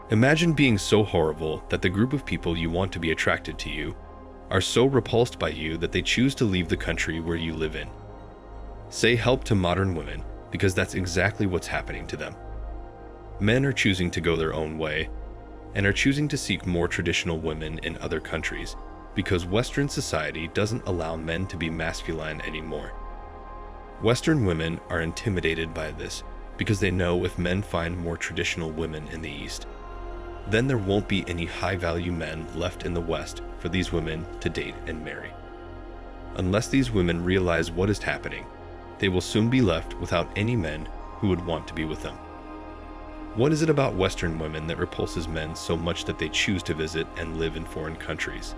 Imagine being so horrible that the group of people you want to be attracted to you are so repulsed by you that they choose to leave the country where you live in. Say help to modern women, because that's exactly what's happening to them. Men are choosing to go their own way and are choosing to seek more traditional women in other countries because Western society doesn't allow men to be masculine anymore. Western women are intimidated by this because they know if men find more traditional women in the East, then there won't be any high-value men left in the West for these women to date and marry. Unless these women realize what is happening, they will soon be left without any men who would want to be with them. What is it about Western women that repulses men so much that they choose to visit and live in foreign countries?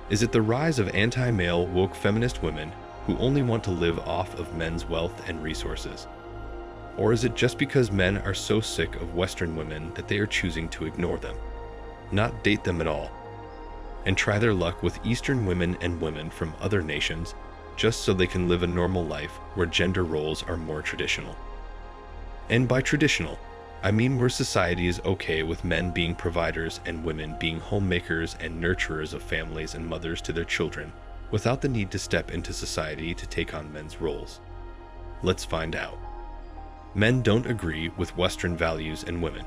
Is it the rise of anti-male woke feminist women who only want to live off of men's wealth and resources? Or is it just because men are so sick of Western women that they are choosing to ignore them, not date them at all, and try their luck with Eastern women and women from other nations just so they can live a normal life where gender roles are more traditional? And by traditional, I mean where society is okay with men being providers and women being homemakers and nurturers of families and mothers to their children without the need to step into society to take on men's roles. Let's find out. Men don't agree with Western values and women.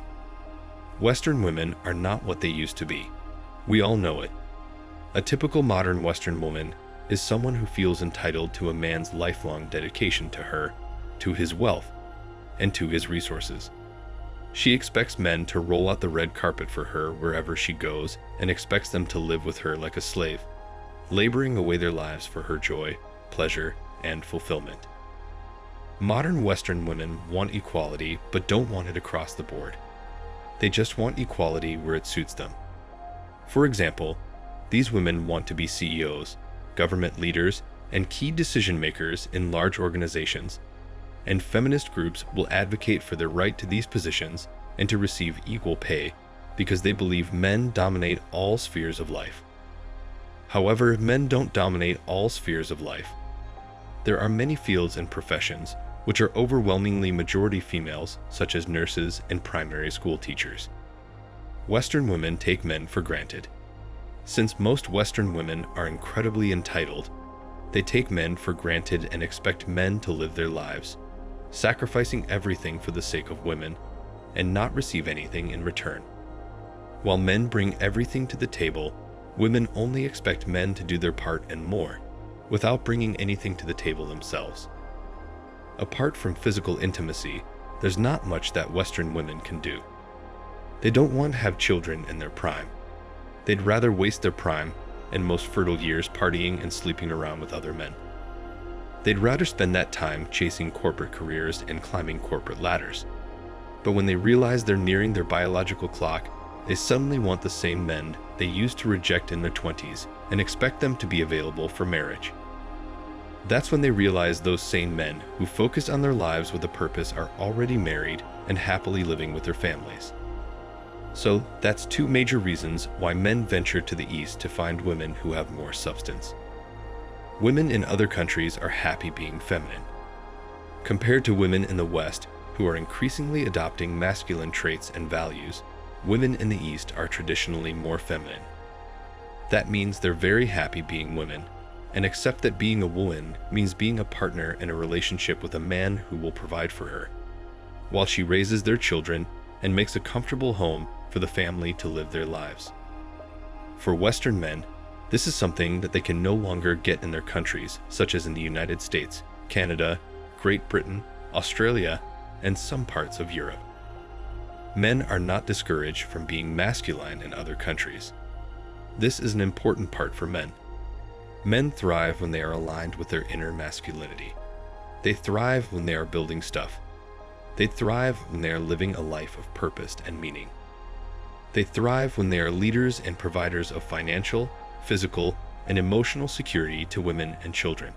Western women are not what they used to be. We all know it. A typical modern Western woman is someone who feels entitled to a man's lifelong dedication to her, to his wealth, and to his resources. She expects men to roll out the red carpet for her wherever she goes and expects them to live with her like a slave, laboring away their lives for her joy, pleasure, and fulfillment. Modern Western women want equality but don't want it across the board. They just want equality where it suits them. For example, these women want to be CEOs, government leaders, and key decision makers in large organizations, and feminist groups will advocate for their right to these positions and to receive equal pay because they believe men dominate all spheres of life. However, men don't dominate all spheres of life. There are many fields and professions which are overwhelmingly majority females, such as nurses and primary school teachers. Western women take men for granted. Since most Western women are incredibly entitled, they take men for granted and expect men to live their lives, sacrificing everything for the sake of women, and not receive anything in return. While men bring everything to the table, women only expect men to do their part and more, without bringing anything to the table themselves. Apart from physical intimacy, there's not much that Western women can do. They don't want to have children in their prime. They'd rather waste their prime and most fertile years partying and sleeping around with other men. They'd rather spend that time chasing corporate careers and climbing corporate ladders. But when they realize they're nearing their biological clock, they suddenly want the same men they used to reject in their 20s and expect them to be available for marriage. That's when they realize those same men who focus on their lives with a purpose are already married and happily living with their families. So that's two major reasons why men venture to the East to find women who have more substance. Women in other countries are happy being feminine. Compared to women in the West, who are increasingly adopting masculine traits and values, women in the East are traditionally more feminine. That means they're very happy being women, and accept that being a woman means being a partner in a relationship with a man who will provide for her, while she raises their children and makes a comfortable home for the family to live their lives. For Western men, this is something that they can no longer get in their countries, such as in the United States, Canada, Great Britain, Australia, and some parts of Europe. Men are not discouraged from being masculine in other countries. This is an important part for men. Men thrive when they are aligned with their inner masculinity. They thrive when they are building stuff. They thrive when they are living a life of purpose and meaning. They thrive when they are leaders and providers of financial, physical, and emotional security to women and children.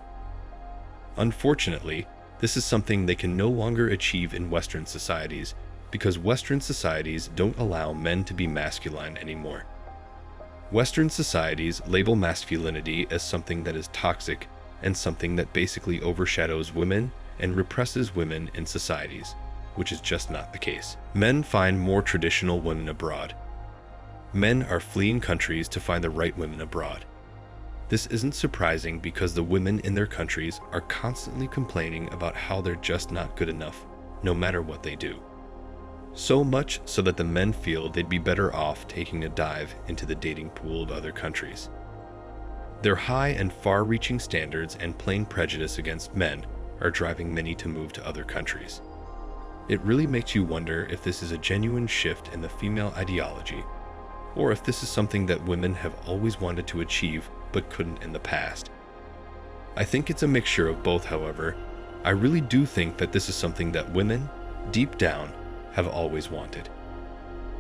Unfortunately, this is something they can no longer achieve in Western societies because Western societies don't allow men to be masculine anymore. Western societies label masculinity as something that is toxic and something that basically overshadows women and represses women in societies, which is just not the case. Men find more traditional women abroad. Men are fleeing countries to find the right women abroad. This isn't surprising because the women in their countries are constantly complaining about how they're just not good enough, no matter what they do. So much so that the men feel they'd be better off taking a dive into the dating pool of other countries. Their high and far-reaching standards and plain prejudice against men are driving many to move to other countries. It really makes you wonder if this is a genuine shift in the female ideology, or if this is something that women have always wanted to achieve but couldn't in the past. I think it's a mixture of both, however. I really do think that this is something that women, deep down, have always wanted.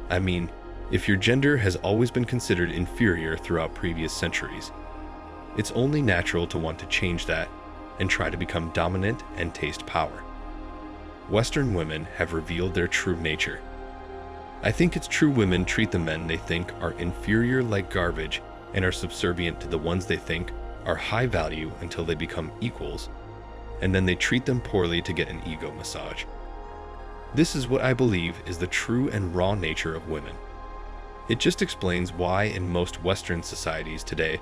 I mean, if your gender has always been considered inferior throughout previous centuries, it's only natural to want to change that and try to become dominant and taste power. Western women have revealed their true nature. I think it's true women treat the men they think are inferior like garbage and are subservient to the ones they think are high value until they become equals, and then they treat them poorly to get an ego massage. This is what I believe is the true and raw nature of women. It just explains why in most Western societies today,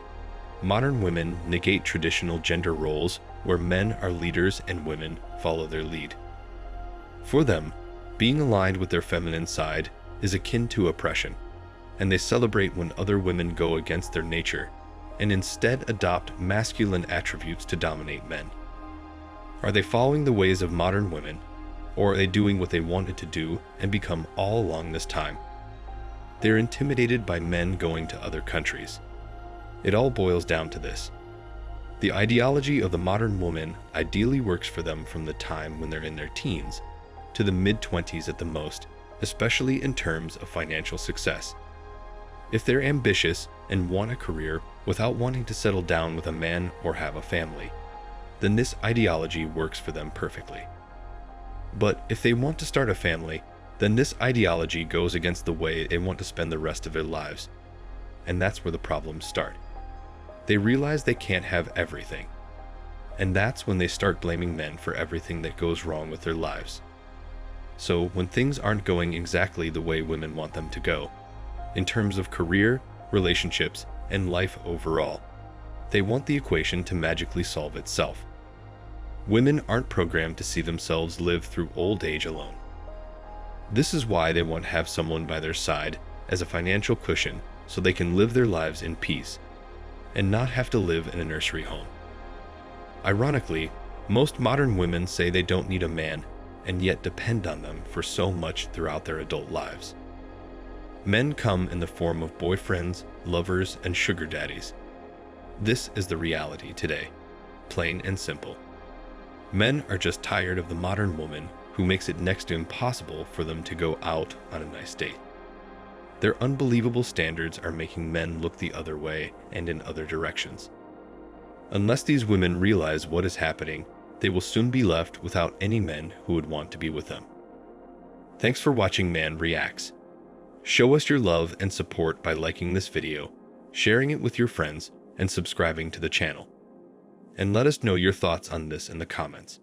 modern women negate traditional gender roles where men are leaders and women follow their lead. For them, being aligned with their feminine side is akin to oppression, and they celebrate when other women go against their nature and instead adopt masculine attributes to dominate men. Are they following the ways of modern women, or are they doing what they wanted to do and become all along this time? They're intimidated by men going to other countries. It all boils down to this. The ideology of the modern woman ideally works for them from the time when they're in their teens to the mid-20s at the most, especially in terms of financial success. If they're ambitious and want a career without wanting to settle down with a man or have a family, then this ideology works for them perfectly. But if they want to start a family, then this ideology goes against the way they want to spend the rest of their lives. And that's where the problems start. They realize they can't have everything. And that's when they start blaming men for everything that goes wrong with their lives. So when things aren't going exactly the way women want them to go, in terms of career, relationships, and life overall, they want the equation to magically solve itself. Women aren't programmed to see themselves live through old age alone. This is why they want to have someone by their side as a financial cushion so they can live their lives in peace and not have to live in a nursery home. Ironically, most modern women say they don't need a man and yet depend on them for so much throughout their adult lives. Men come in the form of boyfriends, lovers, and sugar daddies. This is the reality today, plain and simple. Men are just tired of the modern woman who makes it next to impossible for them to go out on a nice date. Their unbelievable standards are making men look the other way and in other directions. Unless these women realize what is happening, they will soon be left without any men who would want to be with them. Thanks for watching Man Reacts. Show us your love and support by liking this video, sharing it with your friends, and subscribing to the channel. And let us know your thoughts on this in the comments.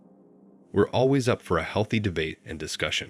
We're always up for a healthy debate and discussion.